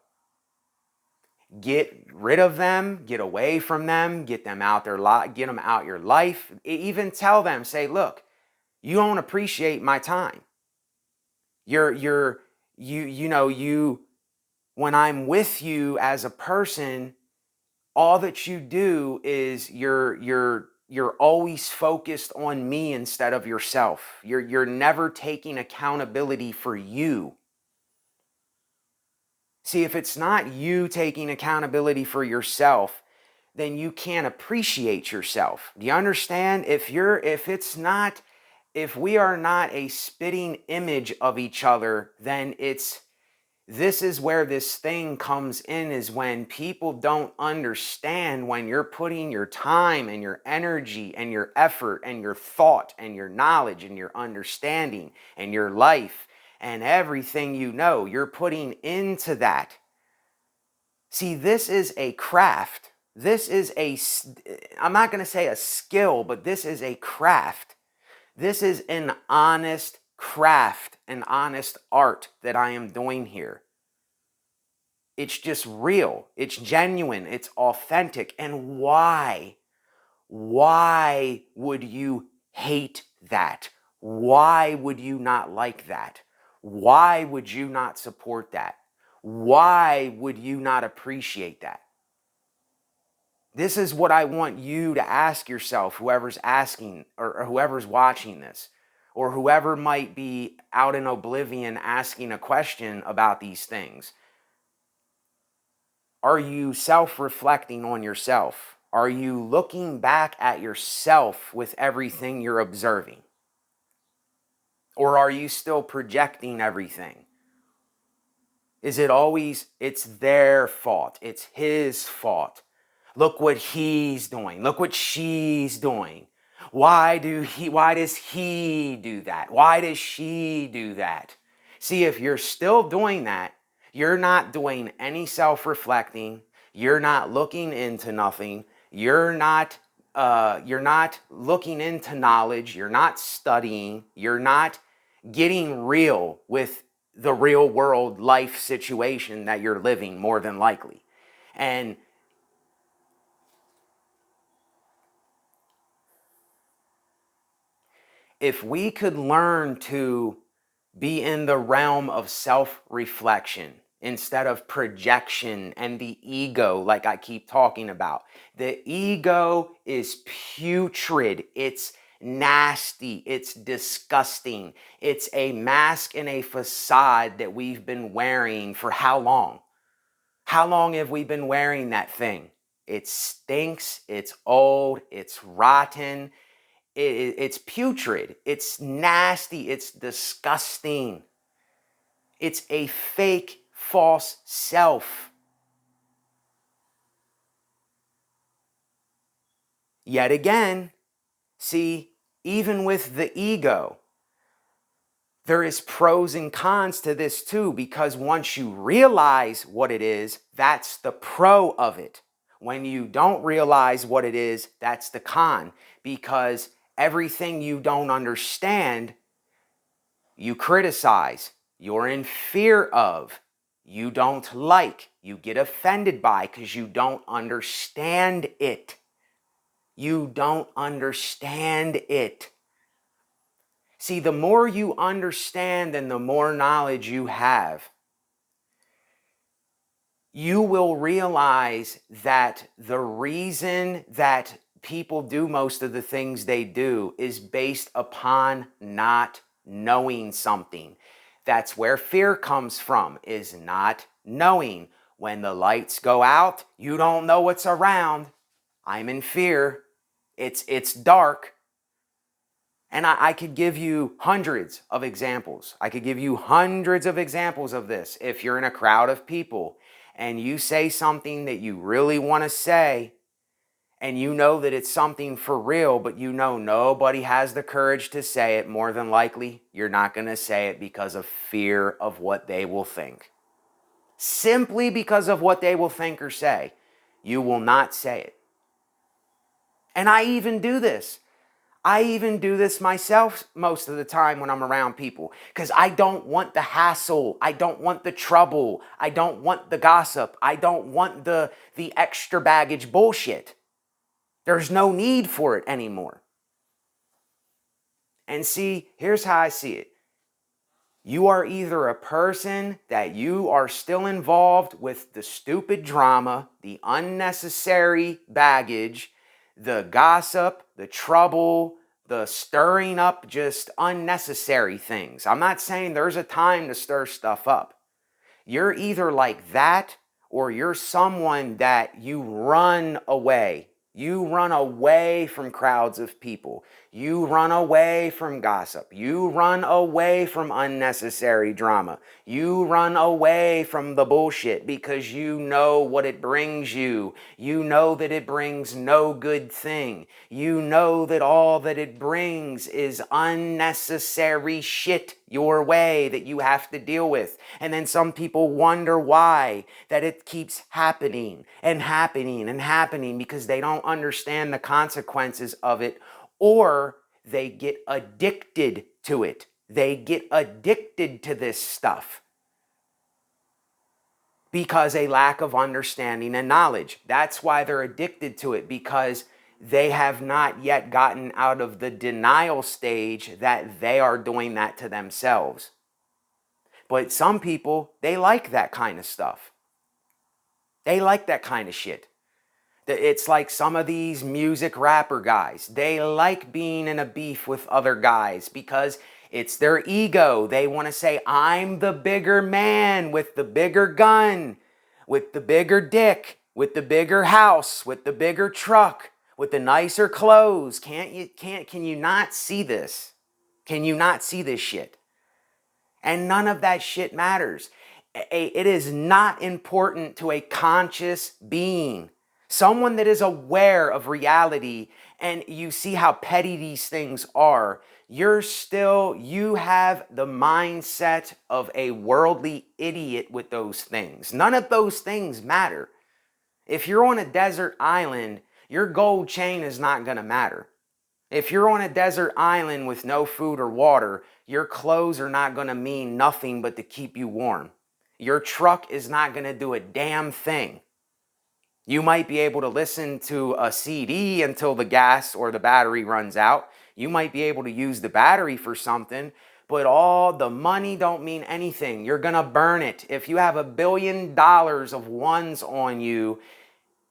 Get rid of them, get away from them, get them out your life. Even tell them, say, look, you don't appreciate my time. When I'm with you as a person, all that you do is you're always focused on me instead of yourself. You're never taking accountability for you. See, if it's not you taking accountability for yourself, then you can't appreciate yourself. Do you understand? If we are not a spitting image of each other, then this is where this thing comes in, is when people don't understand, when you're putting your time and your energy and your effort and your thought and your knowledge and your understanding and your life and everything you know, you're putting into that. See, this is a craft. I'm not going to say a skill, but this is a craft. This is an honest craft, an honest art that I am doing here. It's just real. It's genuine. It's authentic. And why? Why would you hate that? Why would you not like that? Why would you not support that? Why would you not appreciate that? This is what I want you to ask yourself, whoever's asking or whoever's watching this, or whoever might be out in oblivion asking a question about these things. Are you self-reflecting on yourself? Are you looking back at yourself with everything you're observing? Or are you still projecting everything? Is it always, it's their fault, it's his fault? Look what he's doing. Look what she's doing. Why does he do that? Why does she do that? See, if you're still doing that, you're not doing any self-reflecting. You're not looking into nothing. You're not looking into knowledge. You're not studying. You're not getting real with the real world life situation that you're living, more than likely. And if we could learn to be in the realm of self-reflection instead of projection and the ego, like I keep talking about. The ego is putrid. It's nasty. It's disgusting. It's a mask and a facade that we've been wearing for how long? How long have we been wearing that thing? It stinks. It's old. It's rotten. It's putrid. It's nasty. It's disgusting. It's a fake, false self. Yet again, see, even with the ego, there is pros and cons to this too, because once you realize what it is, that's the pro of it. When you don't realize what it is, that's the con, because everything you don't understand, you criticize, you're in fear of, you don't like, you get offended by because you don't understand it. You don't understand it. See, the more you understand and the more knowledge you have, you will realize that the reason that people do most of the things they do is based upon not knowing something. That's where fear comes from, is not knowing. When the lights go out, you don't know what's around. I'm in fear. It's dark. And I could give you hundreds of examples. I could give you hundreds of examples of this. If you're in a crowd of people and you say something that you really want to say, and you know that it's something for real, but you know nobody has the courage to say it, more than likely, you're not going to say it because of fear of what they will think. Simply because of what they will think or say, you will not say it. And I even do this. I even do this myself most of the time when I'm around people, because I don't want the hassle. I don't want the trouble. I don't want the gossip. I don't want the extra baggage bullshit. There's no need for it anymore. And see, here's how I see it. You are either a person that you are still involved with the stupid drama, the unnecessary baggage, the gossip, the trouble, the stirring up just unnecessary things. I'm not saying there's a time to stir stuff up. You're either like that or you're someone that you run away. You run away from crowds of people. You run away from gossip. You run away from unnecessary drama. You run away from the bullshit because you know what it brings you. You know that it brings no good thing. You know that all that it brings is unnecessary shit your way that you have to deal with. And then some people wonder why that it keeps happening and happening and happening, because they don't understand the consequences of it, or they get addicted to it. They get addicted to this stuff because a lack of understanding and knowledge. That's why they're addicted to it, because they have not yet gotten out of the denial stage that they are doing that to themselves. But some people, they like that kind of stuff. They like that kind of shit. It's like some of these music rapper guys. They like being in a beef with other guys because it's their ego. They want to say, I'm the bigger man with the bigger gun, with the bigger dick, with the bigger house, with the bigger truck, with the nicer clothes. Can you not see this? Can you not see this shit? And none of that shit matters. It is not important to a conscious being. Someone that is aware of reality, and you see how petty these things are, you have the mindset of a worldly idiot with those things. None of those things matter. If you're on a desert island, your gold chain is not going to matter. If you're on a desert island with no food or water, your clothes are not going to mean nothing but to keep you warm. Your truck is not going to do a damn thing. You might be able to listen to a CD until the gas or the battery runs out. You might be able to use the battery for something, but all the money don't mean anything. You're going to burn it. If you have $1 billion of ones on you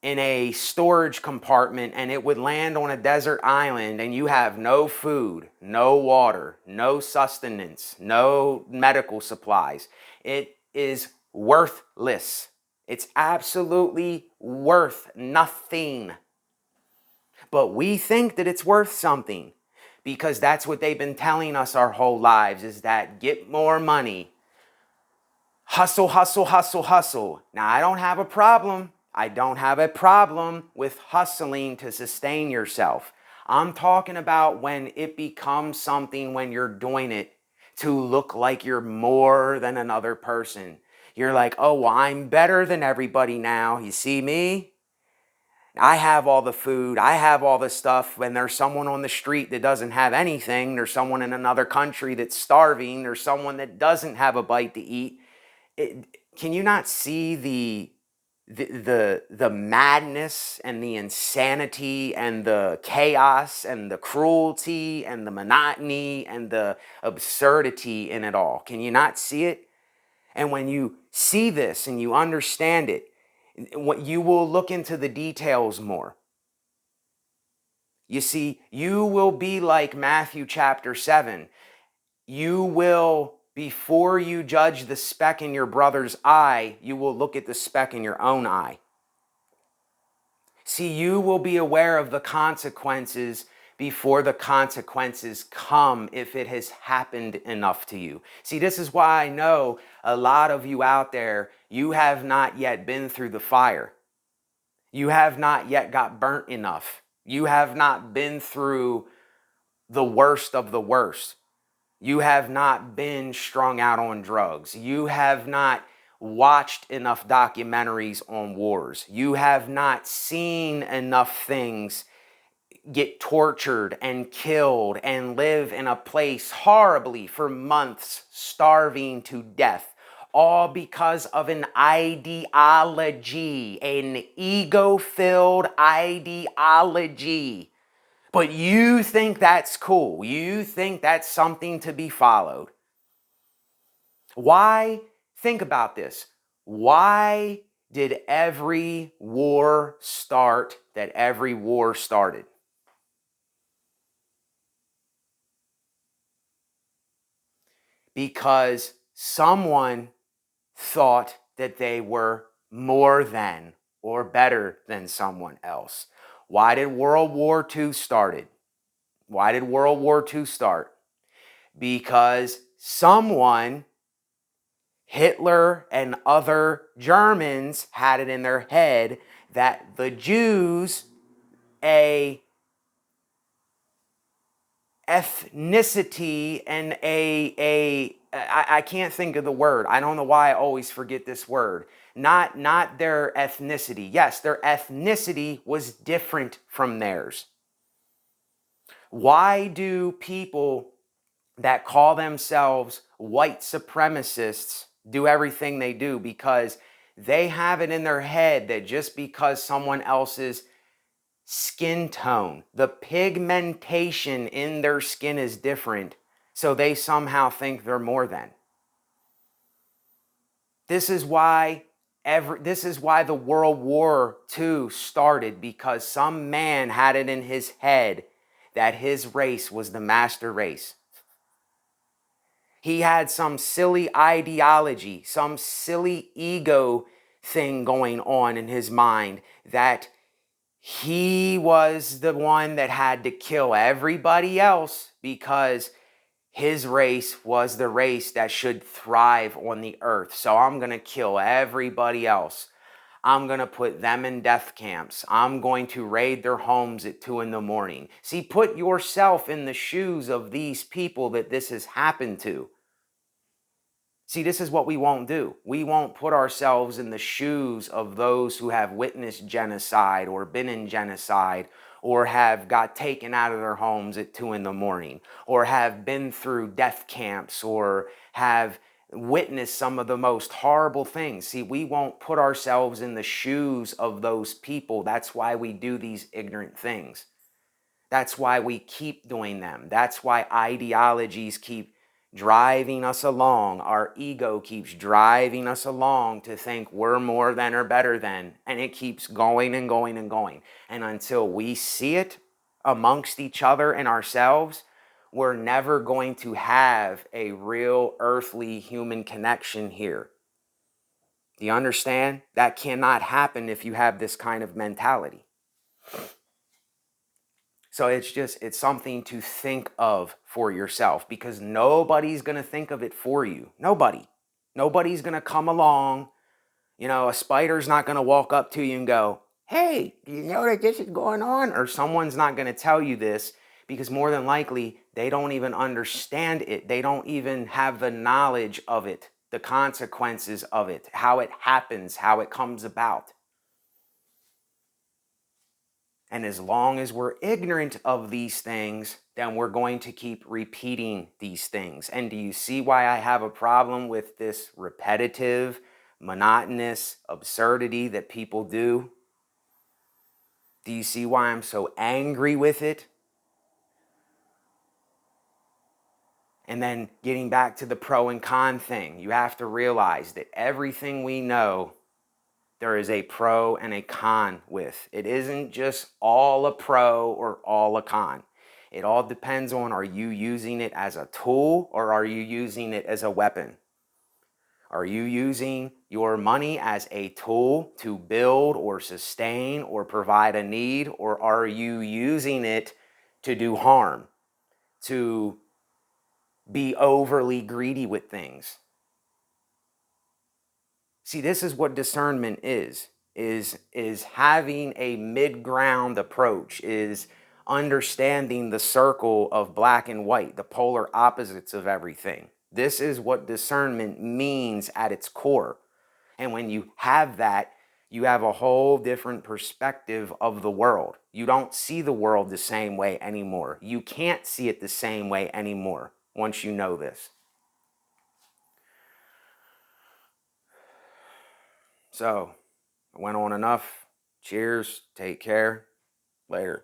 in a storage compartment and it would land on a desert island and you have no food, no water, no sustenance, no medical supplies, it is worthless. It's absolutely worth nothing. But we think that it's worth something. because that's what they've been telling us our whole lives, is that get more money. Hustle, hustle, hustle, hustle. Now, I don't have a problem. I don't have a problem with hustling to sustain yourself. I'm talking about when it becomes something, when you're doing it to look like you're more than another person. You're like, oh, well, I'm better than everybody now. You see me? I have all the food. I have all the stuff. When there's someone on the street that doesn't have anything, there's someone in another country that's starving, there's someone that doesn't have a bite to eat. Can you not see the madness and the insanity and the chaos and the cruelty and the monotony and the absurdity in it all? Can you not see it? And when you see this and you understand it, you will look into the details more. You see, you will be like Matthew chapter 7. You will, before you judge the speck in your brother's eye, you will look at the speck in your own eye. See, you will be aware of the consequences before the consequences come, if it has happened enough to you. See, this is why I know a lot of you out there, you have not yet been through the fire. You have not yet got burnt enough. You have not been through the worst of the worst. You have not been strung out on drugs. You have not watched enough documentaries on wars. You have not seen enough things get tortured and killed and live in a place horribly for months, starving to death. All because of an ideology, an ego-filled ideology. But you think that's cool. You think that's something to be followed. Why? Think about this. Why did every war start that every war started? Because someone thought that they were more than or better than someone else. Why did World War II started? Why did World War II start? Because someone, Hitler and other Germans, had it in their head that the Jews, a ethnicity and I can't think of the word. I don't know why I always forget this word. Not their ethnicity. Yes, their ethnicity was different from theirs. Why do people that call themselves white supremacists do everything they do? Because they have it in their head that just because someone else's skin tone, the pigmentation in their skin is different, so they somehow think they're more than. This is why the World War II started, because some man had it in his head that his race was the master race. He had some silly ideology, some silly ego thing going on in his mind that he was the one that had to kill everybody else because his race was the race that should thrive on the earth. So I'm going to kill everybody else. I'm going to put them in death camps. I'm going to raid their homes at 2 a.m. See, put yourself in the shoes of these people that this has happened to. See, this is what we won't do. We won't put ourselves in the shoes of those who have witnessed genocide or been in genocide or have got taken out of their homes at 2 a.m. or have been through death camps or have witnessed some of the most horrible things. See, we won't put ourselves in the shoes of those people. That's why we do these ignorant things. That's why we keep doing them. That's why ideologies keep driving us along. Our ego keeps driving us along to think we're more than or better than. And it keeps going and going and going. And until we see it amongst each other and ourselves, we're never going to have a real earthly human connection here. Do you understand? That cannot happen if you have this kind of mentality. So it's something to think of for yourself, because nobody's going to think of it for you. Nobody's going to come along. A spider's not going to walk up to you and go, hey, do you know that this is going on? Or someone's not going to tell you this, because more than likely they don't even understand it. They don't even have the knowledge of it, the consequences of it, how it happens, how it comes about. And as long as we're ignorant of these things, then we're going to keep repeating these things. And do you see why I have a problem with this repetitive, monotonous absurdity that people do? Do you see why I'm so angry with it? And then getting back to the pro and con thing, you have to realize that everything we know, there is a pro and a con with. It isn't just all a pro or all a con. It all depends on, are you using it as a tool or are you using it as a weapon? Are you using your money as a tool to build or sustain or provide a need, or are you using it to do harm, to be overly greedy with things? See, this is what discernment is having a mid-ground approach, is understanding the circle of black and white, the polar opposites of everything. This is what discernment means at its core. And when you have that, you have a whole different perspective of the world. You don't see the world the same way anymore. You can't see it the same way anymore once you know this. So, I went on enough. Cheers. Take care. Later.